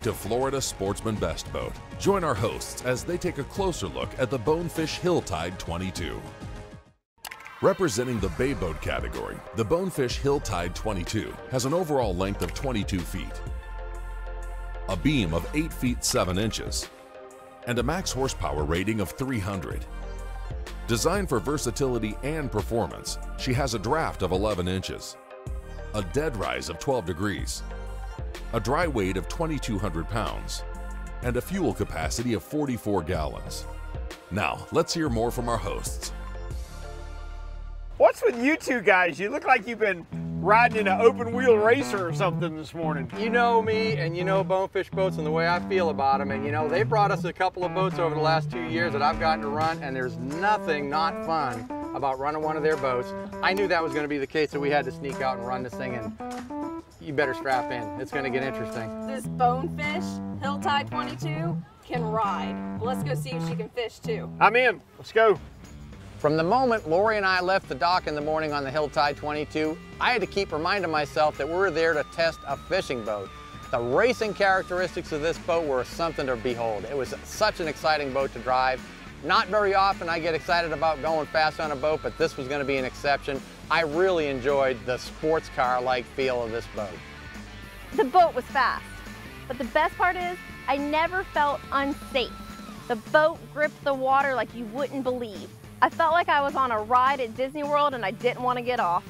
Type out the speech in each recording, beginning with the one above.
To Florida Sportsman Best Boat. Join our hosts as they take a closer look at the Bonefish Hilltide 22. Representing the bay boat category, the Bonefish Hilltide 22 has an overall length of 22 feet, a beam of 8 feet 7 inches, and a max horsepower rating of 300. Designed for versatility and performance, she has a draft of 11 inches, a dead rise of 12 degrees, a dry weight of 2,200 pounds, and a fuel capacity of 44 gallons. Now, let's hear more from our hosts. What's with you two guys? You look like you've been riding in an open wheel racer or something this morning. You know me and you know Bonefish boats and the way I feel about them, and you know they brought us a couple of boats over the last 2 years that I've gotten to run, and there's nothing not fun about running one of their boats. I knew that was going to be the case, so we had to sneak out and run this thing, and you better strap in. It's going to get interesting. This Bonefish Hilltide 22 can ride. Well, let's go see if she can fish too. I'm in. Let's go. From the moment Lori and I left the dock in the morning on the Hilltide 22, I had to keep reminding myself that we were there to test a fishing boat. The racing characteristics of this boat were something to behold. It was such an exciting boat to drive. Not very often I get excited about going fast on a boat, but this was going to be an exception. I really enjoyed the sports car-like feel of this boat. The boat was fast, but the best part is I never felt unsafe. The boat gripped the water like you wouldn't believe. I felt like I was on a ride at Disney World and I didn't want to get off.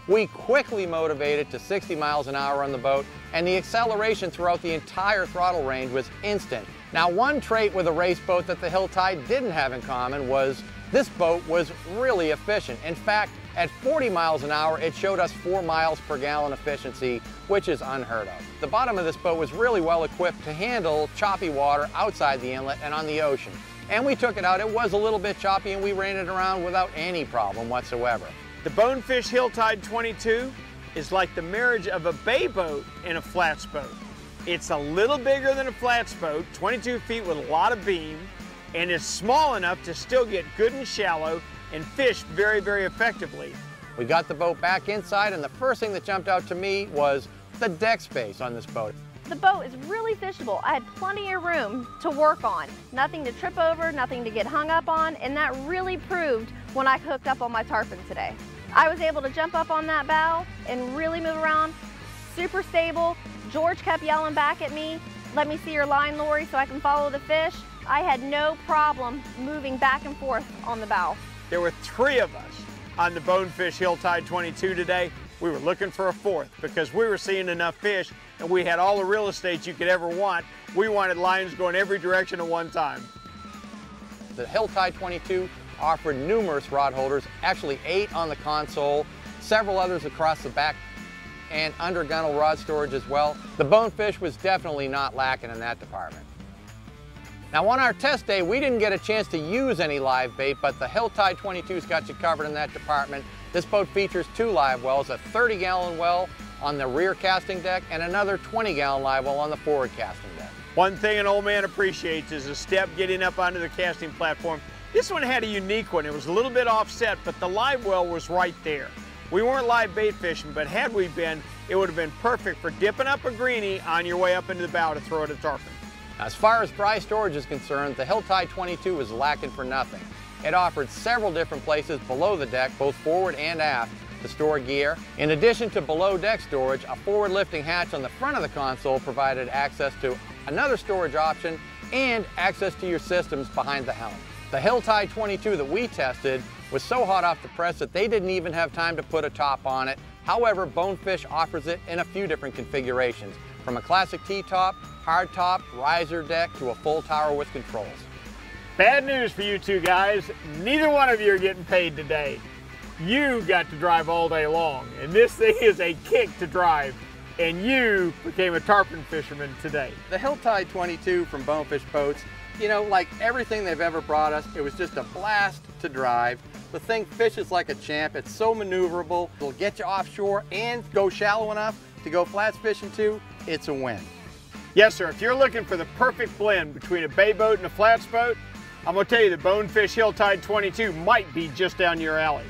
We quickly motivated to 60 miles an hour on the boat, and the acceleration throughout the entire throttle range was instant. Now, one trait with a race boat that the Hilltide didn't have in common was this boat was really efficient. In fact, at 40 miles an hour, it showed us 4 miles per gallon efficiency, which is unheard of. The bottom of this boat was really well equipped to handle choppy water outside the inlet and on the ocean. And we took it out. It was a little bit choppy, and we ran it around without any problem whatsoever. The Bonefish Hilltide 22 is like the marriage of a bay boat and a flats boat. It's a little bigger than a flats boat, 22 feet with a lot of beam, and is small enough to still get good and shallow and fish very, very effectively. We got the boat back inside, and the first thing that jumped out to me was the deck space on this boat. The boat is really fishable. I had plenty of room to work on. Nothing to trip over, nothing to get hung up on, and that really proved when I hooked up on my tarpon today. I was able to jump up on that bow and really move around, super stable. George kept yelling back at me, "Let me see your line, Lori, so I can follow the fish." I had no problem moving back and forth on the bow. There were 3 of us on the Bonefish Hilltide 22 today. We were looking for a 4th because we were seeing enough fish and we had all the real estate you could ever want. We wanted lines going every direction at one time. The Hilltide 22 offered numerous rod holders, actually 8 on the console, several others across the back, and under gunnel rod storage as well. The Bonefish was definitely not lacking in that department. Now, on our test day, we didn't get a chance to use any live bait, but the Hilltide 22's got you covered in that department. This boat features 2 live wells, a 30-gallon well on the rear casting deck and another 20-gallon live well on the forward casting deck. One thing an old man appreciates is a step getting up onto the casting platform. This one had a unique one. It was a little bit offset, but the live well was right there. We weren't live bait fishing, but had we been, it would have been perfect for dipping up a greenie on your way up into the bow to throw at a tarpon. As far as dry storage is concerned, the Hilltide 22 was lacking for nothing. It offered several different places below the deck, both forward and aft, to store gear. In addition to below deck storage, a forward lifting hatch on the front of the console provided access to another storage option and access to your systems behind the helm. The Hilltide 22 that we tested was so hot off the press that they didn't even have time to put a top on it. However, Bonefish offers it in a few different configurations, from a classic T-top, hard top, riser deck, to a full tower with controls. Bad news for you two guys. Neither one of you are getting paid today. You got to drive all day long, and this thing is a kick to drive, and you became a tarpon fisherman today. The Hilltide 22 from Bonefish Boats, you know, like everything they've ever brought us, it was just a blast to drive. The thing fishes like a champ. It's so maneuverable. It'll get you offshore and go shallow enough to go flats fishing too. It's a win. Yes, sir. If you're looking for the perfect blend between a bay boat and a flats boat, I'm going to tell you the Bonefish Hilltide 22 might be just down your alley.